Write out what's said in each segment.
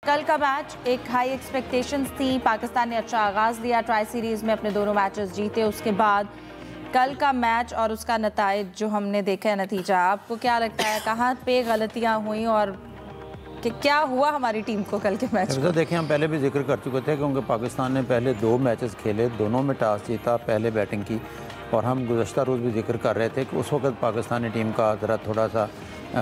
कल का मैच एक हाई एक्सपेक्टेशंस थी। पाकिस्तान ने अच्छा आगाज दिया, ट्राई सीरीज में अपने दोनों मैचेस जीते। उसके बाद कल का मैच और उसका नताइज जो हमने देखा है, नतीजा, आपको क्या लगता है कहाँ पे गलतियां हुई और कि क्या हुआ हमारी टीम को कल के मैच में? देखिए, हम पहले भी जिक्र कर चुके थे क्योंकि पाकिस्तान ने पहले 2 मैचेस खेले, दोनों में टॉस जीता, पहले बैटिंग की। और हम गुज़श्ता रोज़ भी जिक्र कर रहे थे कि उस वक्त पाकिस्तानी टीम का ज़रा थोड़ा सा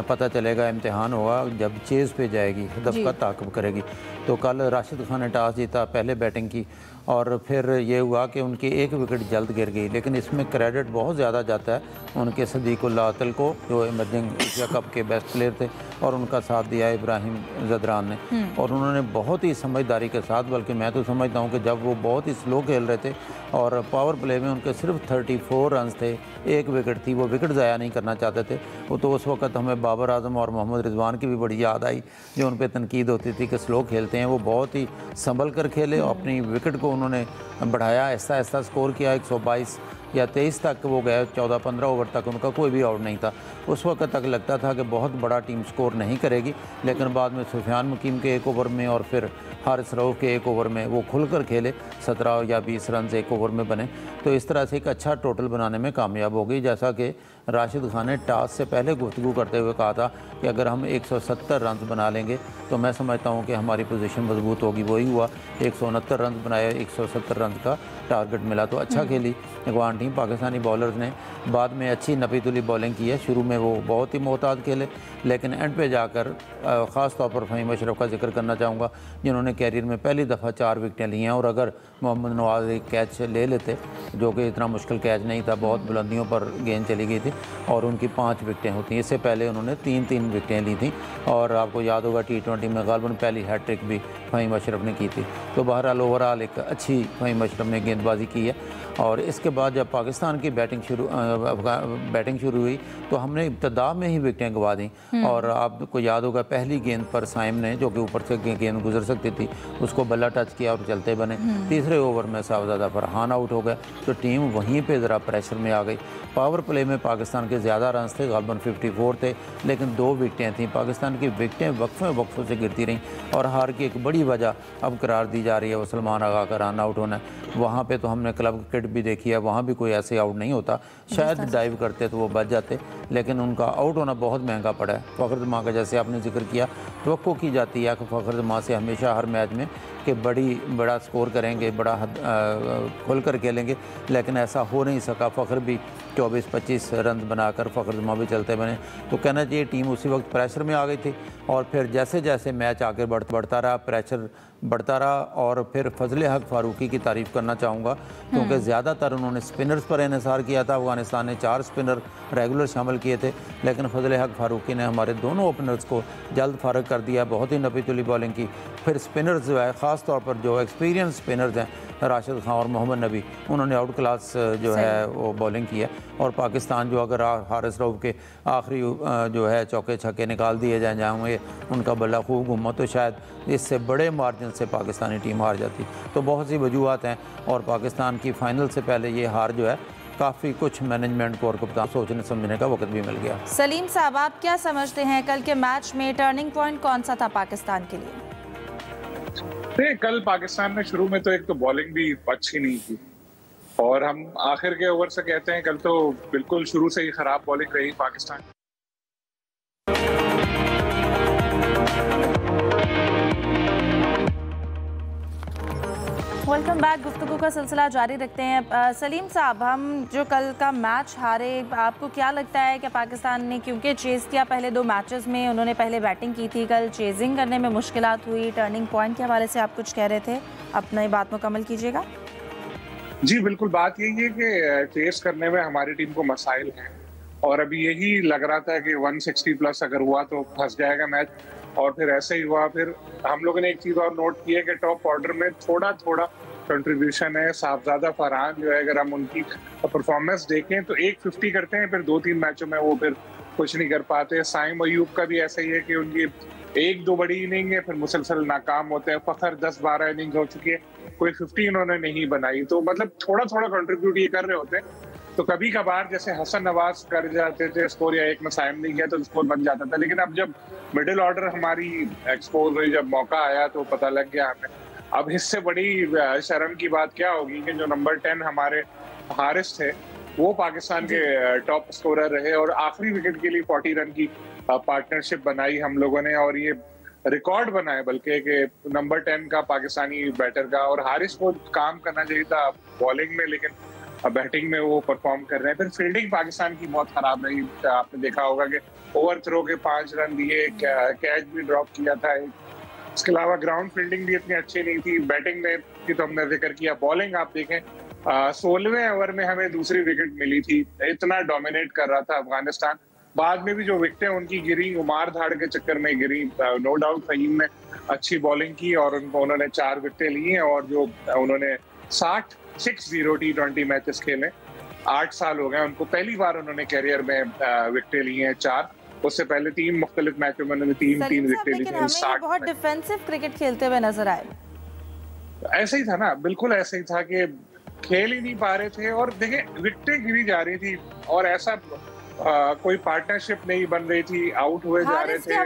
पता चलेगा, इम्तिहान होगा जब चेज़ पे जाएगी, हदफ का ताक़ब करेगी। तो कल राशिद खान ने टॉस जीता, पहले बैटिंग की और फिर ये हुआ कि उनकी 1 विकेट जल्द गिर गई। लेकिन इसमें क्रेडिट बहुत ज़्यादा जाता है उनके सदीकुल्लाह अतल को, जो इमर्जिंग एशिया कप के बेस्ट प्लेयर थे, और उनका साथ दिया इब्राहिम ज़दरान ने। और उन्होंने बहुत ही समझदारी के साथ, बल्कि मैं तो समझता हूँ कि जब वो बहुत ही स्लो खेल रहे थे और पावर प्ले में उनके सिर्फ 34 रन थे, 1 विकेट थी, वो विकेट ज़ाया नहीं करना चाहते थे। वो तो उस वक्त हमें बाबर आजम और मोहम्मद रिजवान की भी बड़ी याद आई, जो उन पर तनकीद होती थी कि स्लो खेलते हैं। वो बहुत ही संभल कर खेले, अपनी विकेट को उन्होंने बढ़ाया, ऐसा ऐसा स्कोर किया, 122 या 23 तक वो गए, 14-15 ओवर तक उनका कोई भी आउट नहीं था। उस वक्त तक लगता था कि बहुत बड़ा टीम स्कोर नहीं करेगी, लेकिन बाद में सुफियान मुकीम के 1 ओवर में और फिर हारिस रऊफ के 1 ओवर में वो खुलकर खेले, 17 या 20 रन 1 ओवर में बने। तो इस तरह से एक अच्छा टोटल बनाने में कामयाब हो गई। जैसा कि राशिद खान ने टॉस से पहले गुफ्तगू करते हुए कहा था कि अगर हम 170 रन बना लेंगे तो मैं समझता हूँ कि हमारी पोजीशन मजबूत होगी। वही हुआ, 169 रन बनाए, 170 रन का टारगेट मिला। तो अच्छा खेली अफगान टीम। पाकिस्तानी बॉलर्स ने बाद में अच्छी नपी तुली बॉलिंग की है। शुरू में वो बहुत ही मोहतात खेले, लेकिन एंड पे जाकर ख़ास तौर पर फ़हीम अशरफ का जिक्र करना चाहूँगा, जिन्होंने कैरियर में पहली दफ़ा 4 विकेटें ली हैं। और अगर मोहम्मद नवाज एक कैच ले लेते, जो कि इतना मुश्किल कैच नहीं था, बहुत बुलंदियों पर गेंद चली गई थी, और उनकी 5 विकेटें होती। इससे पहले उन्होंने 3-3 विकेटें ली थी। और आपको याद होगा T20 में गालबन पहली हैट्रिक भी फ़हीम अशरफ ने की थी। तो बहरहाल ओवरऑल एक अच्छी फ़हीम अशरफ ने गेंदबाजी की है। और इसके बाद जब पाकिस्तान की बैटिंग शुरू हुई तो हमने इब्तदा में ही विकेटें गंवा दी। और आपको याद होगा पहली गेंद पर साइम ने, जो कि ऊपर से गेंद गुजर सकती थी, उसको बल्ला टच किया और चलते बने। तीसरे ओवर में साहबजादा फरहान आउट हो गए, तो टीम वहीं पे ज़रा प्रेशर में आ गई। पावर प्ले में पाकिस्तान के ज़्यादा रन थे, गालबन 54 थे, लेकिन 2 विकेटें थीं। पाकिस्तान की विकेटें वक्फों से गिरती रहीं, और हार की एक बड़ी वजह अब करार दी जा रही है वो सलमान आगा का रन आउट होना है। वहाँ पे तो हमने क्लब क्रिकेट भी देखी है, वहाँ भी कोई ऐसे आउट नहीं होता। शायद डाइव करते तो वो बच जाते, लेकिन उनका आउट होना बहुत महंगा पड़ा है। फ़खर जमां का जैसे आपने जिक्र किया, तवक्को की जाती है कि फ़खर जमां से हमेशा हर मैच में कि बड़ा स्कोर करेंगे, बड़ा खुल कर खेलेंगे, लेकिन ऐसा हो नहीं सका। फ़खर भी 24-25 रन बनाकर फ़खर जमां भी चलते बने। तो कहना चाहिए टीम उसी वक्त प्रेशर में आ गई थी, और फिर जैसे जैसे मैच आगे बढ़ता रहा, प्रेशर बढ़ता रहा। और फिर फजले हक फारूकी की तारीफ़ करना चाहूँगा, क्योंकि ज़्यादातर उन्होंने स्पिनर्स पर इन्हिसार किया था। अफगानिस्तान ने 4 स्पिनर रेगुलर शामिल किए थे, लेकिन फजले हक फारूकी ने हमारे दोनों ओपनर्स को जल्द फारग कर दिया। बहुत ही नपी तुली बॉलिंग की। फिर स्पिनर्स जो है, ख़ास तौर पर जो एक्सपीरियंस स्पिनर्स हैं, राशिद खान और मोहम्मद नबी, उन्होंने आउट क्लास जो है वो बॉलिंग की है। और पाकिस्तान जो अगर हारिस रऊफ के आखिरी जो है चौके छक्के निकाल दिए जाएंगे, उनका बल्ला खूब घूमा, तो शायद इससे बड़े मार्जिन से पाकिस्तानी टीम हार जाती। तो बहुत सी वजूहत हैं, और पाकिस्तान की फ़ाइनल से पहले ये हार जो है, काफ़ी कुछ मैनेजमेंट को और कप्तान सोचने समझने का वक्त भी मिल गया। सलीम साहब, आप क्या समझते हैं कल के मैच में टर्निंग पॉइंट कौन सा था पाकिस्तान के लिए? कल पाकिस्तान ने शुरू में तो एक तो बॉलिंग भी अच्छी नहीं की, और हम आखिर के ओवर से कहते हैं, कल तो बिल्कुल शुरू से ही खराब बॉलिंग रही पाकिस्तान। Welcome back. गुफ्तगू का सिलसिला जारी रखते हैं। सलीम साहब, हम जो कल का मैच हारे, आपको क्या लगता है कि पाकिस्तान ने क्योंकि चेज़ किया पहले 2 मैचेस में, उन्होंने पहले बैटिंग की थी, कल चेजिंग करने में मुश्किलात हुई? टर्निंग पॉइंट के हवाले से आप कुछ कह रहे थे, अपनी बात मुकम्मल कीजिएगा। जी बिल्कुल, बात यही है कि चेस करने में हमारी टीम को मसाइल हैं, और अभी यही लग रहा था कि 160 प्लस अगर हुआ तो फंस जाएगा मैच, और फिर ऐसे ही हुआ। फिर हम लोगों ने एक चीज़ और नोट की है कि टॉप ऑर्डर में थोड़ा थोड़ा कंट्रीब्यूशन है। साहबजादा फरहान जो है, अगर हम उनकी परफॉर्मेंस देखें तो 150 करते हैं, फिर 2-3 मैचों में वो फिर कुछ नहीं कर पाते। साइम अयूब का भी ऐसा ही है कि उनकी 1-2 बड़ी इनिंग है, फिर मुसलसल नाकाम होते हैं। फ़खर 10-12 इनिंग हो चुकी है, कोई 50 उन्होंने नहीं बनाई। तो मतलब थोड़ा थोड़ा कंट्रीब्यूट ये कर रहे होते हैं, तो कभी कभार जैसे हसन नवाज कर जाते थे स्कोर, या एक में साइम नहीं किया तो स्कोर बन जाता था। लेकिन अब जब मिडिल ऑर्डर हमारी एक्सपोज हुई, जब मौका आया तो पता लग गया हमें। अब इससे बड़ी शर्म की बात क्या होगी कि जो नंबर 10 हमारे हारिस थे वो पाकिस्तान के टॉप स्कोरर रहे और आखिरी विकेट के लिए 40 रन की पार्टनरशिप बनाई हम लोगों ने, और ये रिकॉर्ड बनाए बल्कि कि नंबर 10 का पाकिस्तानी बैटर का। और हारिस को काम करना चाहिए था बॉलिंग में, लेकिन बैटिंग में वो परफॉर्म कर रहे हैं। फिर फील्डिंग पाकिस्तान की बहुत खराब रही। आपने देखा होगा कि ओवर थ्रो के 5 रन दिए, कैच भी ड्रॉप किया था। इसके अलावा ग्राउंड फील्डिंग भी इतनी अच्छी नहीं थी। बैटिंग में की तो हमने जिक्र किया। बॉलिंग आप देखें, 16वें ओवर में हमें दूसरी विकेट मिली थी। इतना डोमिनेट कर रहा था अफगानिस्तान। बाद में भी जो विकेटें उनकी गिरी, उमार धाड़ के चक्कर में गिरी। नो डाउट फहीम ने अच्छी बॉलिंग की और उन्होंने 4 विकेटें ली हैं। और जो उन्होंने 60 T20 मैचेस खेले, 8 साल हो गए उनको, पहली बार उन्होंने कैरियर में विकेटें ली हैं 4। उससे पहले 3 मुख्तलिफ मैचों में उन्होंने 3 विकेटें ली थी। बहुत डिफेंसिव क्रिकेट खेलते हुए नजर आए। ऐसे ही था ना, बिल्कुल ऐसे ही था कि खेल ही नहीं पा रहे थे। और देखें विकेटें गिरी जा रही थी और ऐसा कोई पार्टनरशिप नहीं बन रही थी, आउट हुए जा रहे थे।